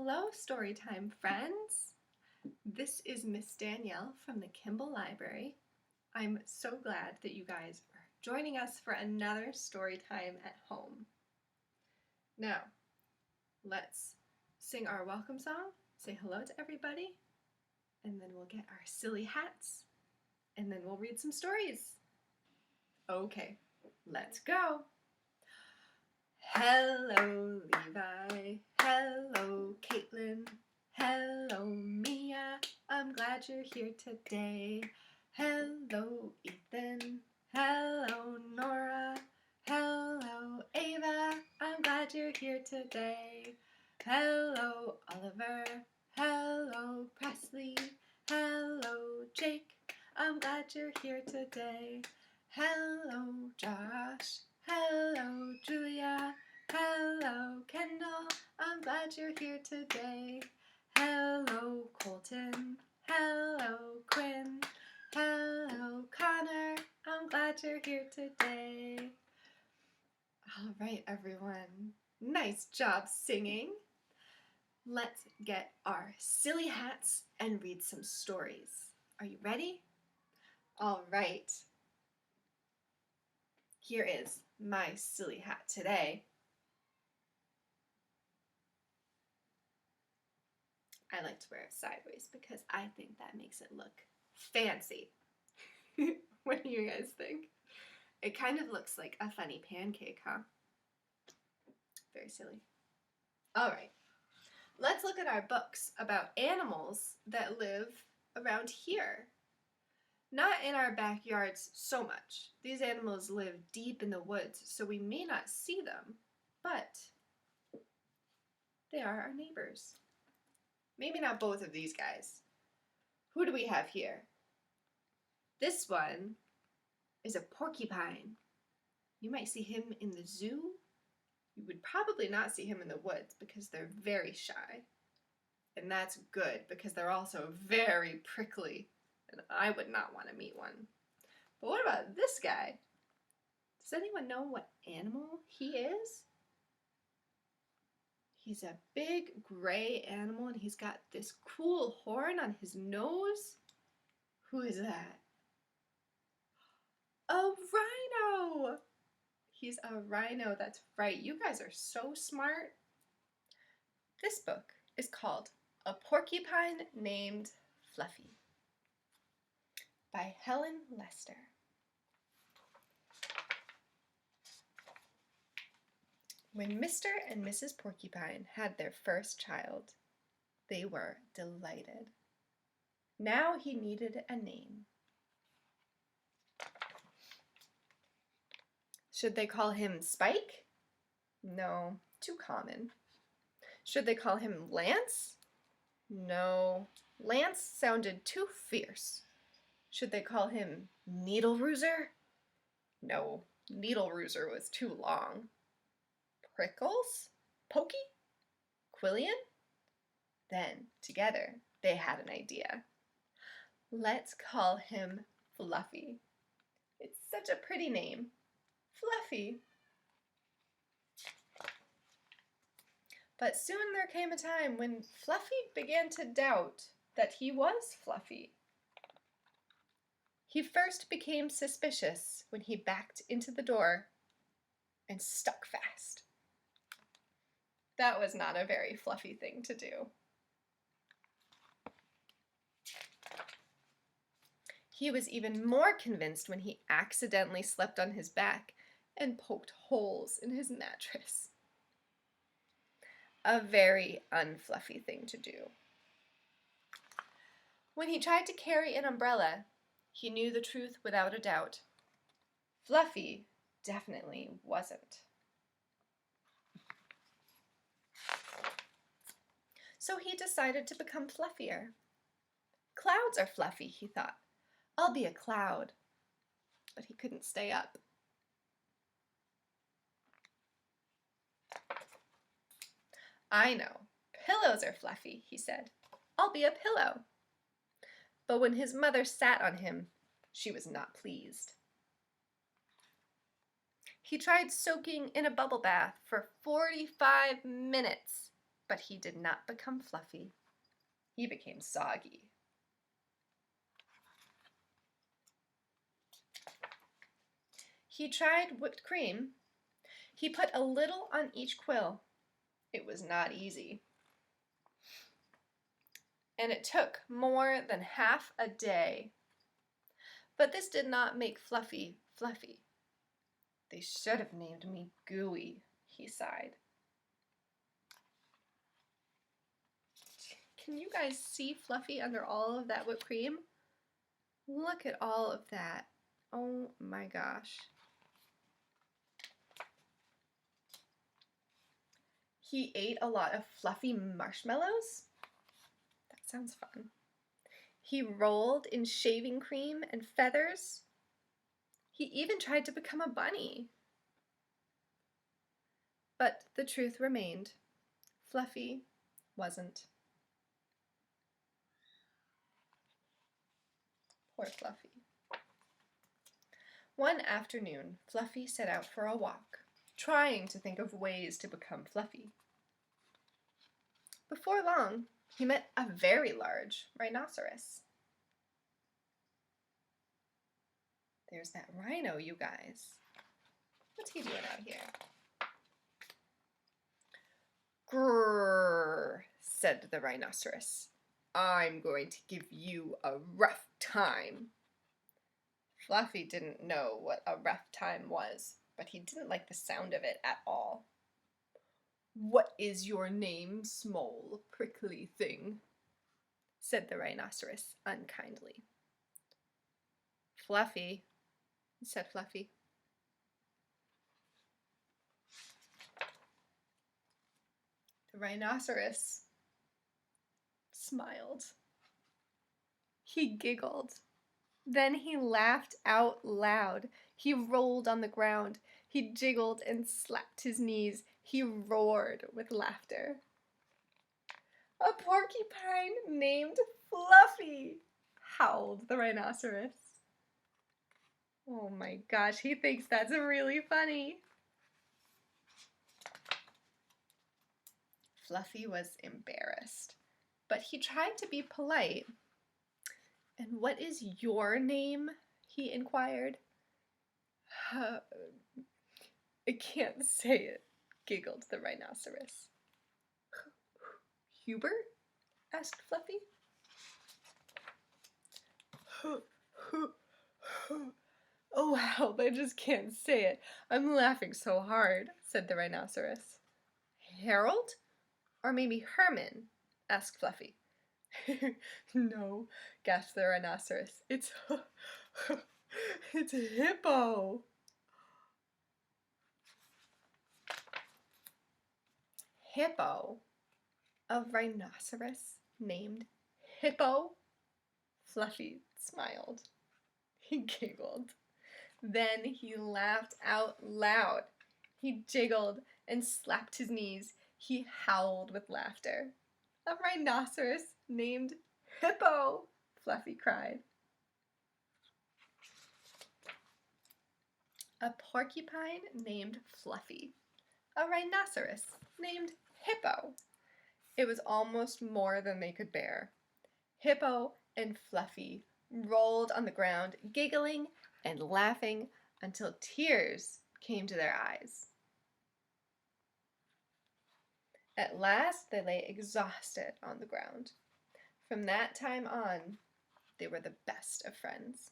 Hello, Storytime friends. This is Miss Danielle from the Kimball Library. I'm so glad that you guys are joining us for another Storytime at home. Now, let's sing our welcome song, say hello to everybody, and then we'll get our silly hats, and then we'll read some stories. Okay, let's go. Hello, Levi. Hello, Caitlin. Hello, Mia. I'm glad you're here today. Hello, Ethan. Hello, Nora. Hello, Ava. I'm glad you're here today. Hello, Oliver. Hello, Presley. Hello, Jake. I'm glad you're here today. Hello, Josh. Hello, Julia. Hello, Kendall. I'm glad you're here today. Hello, Colton. Hello, Quinn. Hello, Connor. I'm glad you're here today. All right, everyone. Nice job singing. Let's get our silly hats and read some stories. Are you ready? All right. Here is my silly hat today. I like to wear it sideways because I think that makes it look fancy. What do you guys think? It kind of looks like a funny pancake, huh? Very silly. All right, let's look at our books about animals that live around here. Not in our backyards so much. These animals live deep in the woods, so we may not see them, but they are our neighbors. Maybe not both of these guys. Who do we have here? This one is a porcupine. You might see him in the zoo. You would probably not see him in the woods because they're very shy. And that's good because they're also very prickly, and I would not want to meet one. But what about this guy? Does anyone know what animal he is? He's a big gray animal and he's got this cool horn on his nose. Who is that? A rhino! He's a rhino, that's right. You guys are so smart. This book is called A Porcupine Named Fluffy by Helen Lester. When Mr. and Mrs. Porcupine had their first child, they were delighted. Now he needed a name. Should they call him Spike? No, too common. Should they call him Lance? No, Lance sounded too fierce. Should they call him Needle Rooser? No, Needle Rooser was too long. Prickles? Pokey? Quillian? Then, together, they had an idea. Let's call him Fluffy. It's such a pretty name. Fluffy. But soon there came a time when Fluffy began to doubt that he was Fluffy. He first became suspicious when he backed into the door and stuck fast. That was not a very Fluffy thing to do. He was even more convinced when he accidentally slept on his back and poked holes in his mattress. A very unfluffy thing to do. When he tried to carry an umbrella, he knew the truth without a doubt. Fluffy definitely wasn't. So he decided to become fluffier. Clouds are fluffy, he thought. I'll be a cloud. But he couldn't stay up. I know. Pillows are fluffy, he said. I'll be a pillow. But when his mother sat on him, she was not pleased. He tried soaking in a bubble bath for 45 minutes, But he did not become fluffy. He became soggy. He tried whipped cream. He put a little on each quill. It was not easy. And it took more than half a day. But this did not make Fluffy fluffy. They should have named me Gooey, he sighed. Can you guys see Fluffy under all of that whipped cream? Look at all of that. Oh my gosh. He ate a lot of fluffy marshmallows. That sounds fun. He rolled in shaving cream and feathers. He even tried to become a bunny. But the truth remained. Fluffy wasn't. Poor Fluffy. One afternoon, Fluffy set out for a walk, trying to think of ways to become fluffy. Before long, he met a very large rhinoceros. There's that rhino, you guys. What's he doing out here? Grrr, said the rhinoceros. I'm going to give you a rough time. Fluffy didn't know what a rough time was, but he didn't like the sound of it at all. What is your name, small, prickly thing? Said the rhinoceros unkindly. Fluffy, said Fluffy. The rhinoceros smiled. He giggled. Then he laughed out loud. He rolled on the ground. He jiggled and slapped his knees. He roared with laughter. A porcupine named Fluffy, howled the rhinoceros. Oh my gosh, he thinks that's really funny. Fluffy was embarrassed, but he tried to be polite. And what is your name? He inquired. I can't say it, giggled the rhinoceros. Hubert? Asked Fluffy. Oh, help, I just can't say it. I'm laughing so hard, said the rhinoceros. Harold? Or maybe Herman? Asked Fluffy. No, gasped the rhinoceros. It's Hippo. Hippo? A rhinoceros named Hippo? Fluffy smiled. He giggled. Then he laughed out loud. He jiggled and slapped his knees. He howled with laughter. A rhinoceros named Hippo, Fluffy cried. A porcupine named Fluffy. A rhinoceros named Hippo. It was almost more than they could bear. Hippo and Fluffy rolled on the ground, giggling and laughing until tears came to their eyes. At last they lay exhausted on the ground. From that time on, they were the best of friends.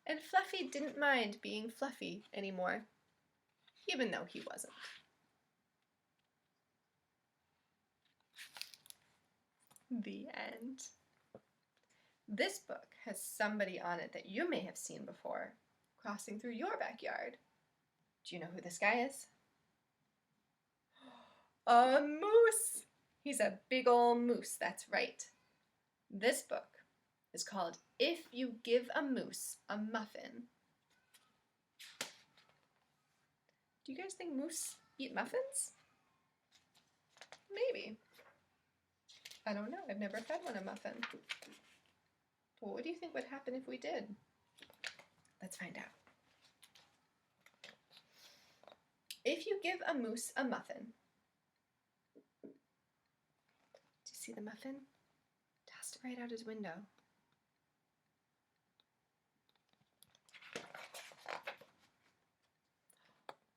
And Fluffy didn't mind being Fluffy anymore, even though he wasn't. The end. This book has somebody on it that you may have seen before, crossing through your backyard. Do you know who this guy is? A moose! He's a big ol' moose, that's right. This book is called If You Give a Moose a Muffin. Do you guys think moose eat muffins? Maybe. I don't know. I've never fed one a muffin. Well, what do you think would happen if we did? Let's find out. If you give a moose a muffin, do you see the muffin? Tossed it right out his window.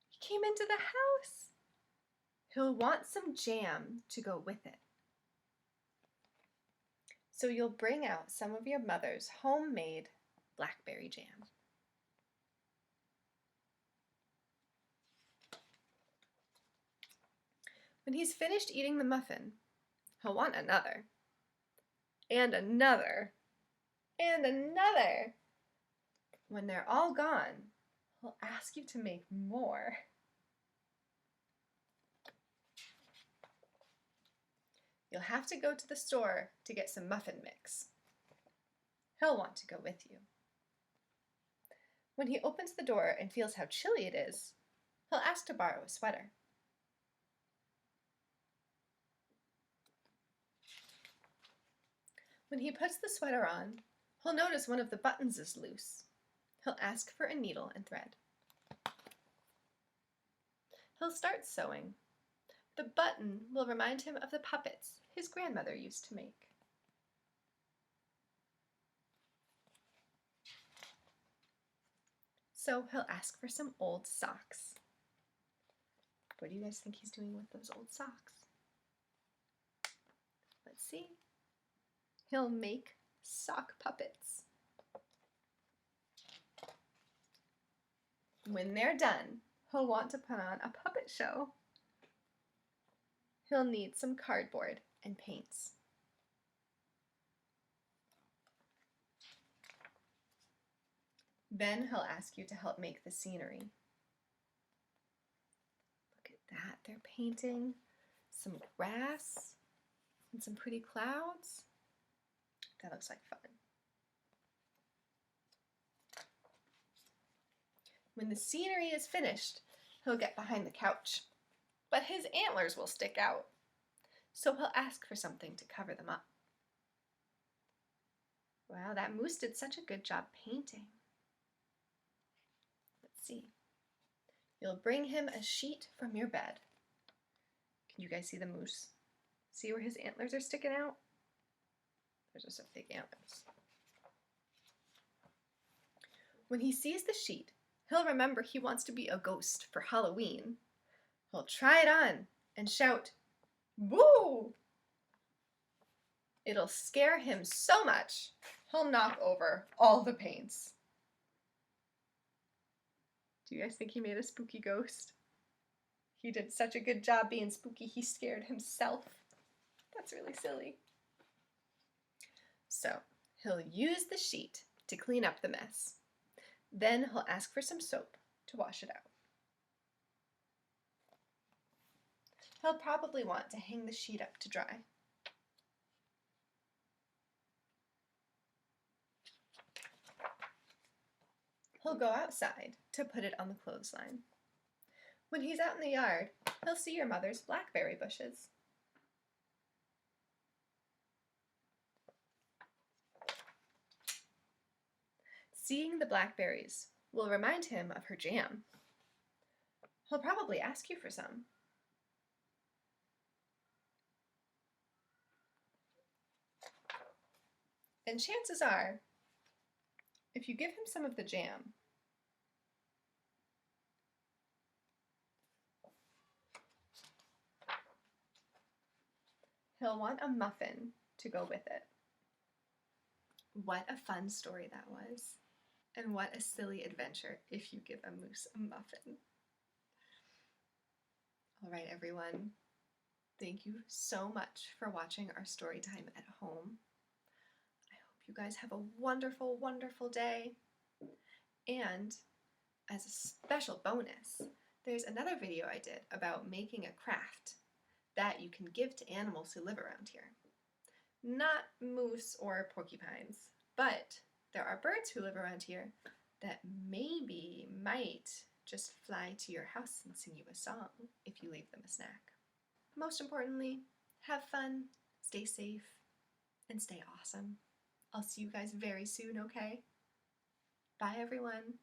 He came into the house. He'll want some jam to go with it. So you'll bring out some of your mother's homemade blackberry jam. When he's finished eating the muffin, he'll want another, and another, and another. When they're all gone, he'll ask you to make more. You'll have to go to the store to get some muffin mix. He'll want to go with you. When he opens the door and feels how chilly it is, he'll ask to borrow a sweater. When he puts the sweater on, he'll notice one of the buttons is loose. He'll ask for a needle and thread. He'll start sewing. The button will remind him of the puppets his grandmother used to make. So he'll ask for some old socks. What do you guys think he's doing with those old socks? Let's see. He'll make sock puppets. When they're done, he'll want to put on a puppet show. He'll need some cardboard and paints. Then he'll ask you to help make the scenery. Look at that, they're painting some grass and some pretty clouds. That looks like fun. When the scenery is finished, he'll get behind the couch, but his antlers will stick out, so he'll ask for something to cover them up. Wow, that moose did such a good job painting. Let's see. You'll bring him a sheet from your bed. Can you guys see the moose? See where his antlers are sticking out? There's just some fake antlers. When he sees the sheet, he'll remember he wants to be a ghost for Halloween. He'll try it on and shout, "Boo!" It'll scare him so much, he'll knock over all the paints. Do you guys think he made a spooky ghost? He did such a good job being spooky, he scared himself. That's really silly. So, he'll use the sheet to clean up the mess. Then he'll ask for some soap to wash it out. He'll probably want to hang the sheet up to dry. He'll go outside to put it on the clothesline. When he's out in the yard, he'll see your mother's blackberry bushes. Seeing the blackberries will remind him of her jam. He'll probably ask you for some. And chances are, if you give him some of the jam, he'll want a muffin to go with it. What a fun story that was. And what a silly adventure if you give a moose a muffin. All right, everyone. Thank you so much for watching our story time at home. I hope you guys have a wonderful, wonderful day. And as a special bonus, there's another video I did about making a craft that you can give to animals who live around here. Not moose or porcupines, but there are birds who live around here that might just fly to your house and sing you a song if you leave them a snack. Most importantly, have fun, stay safe, and stay awesome. I'll see you guys very soon, okay? Bye, everyone.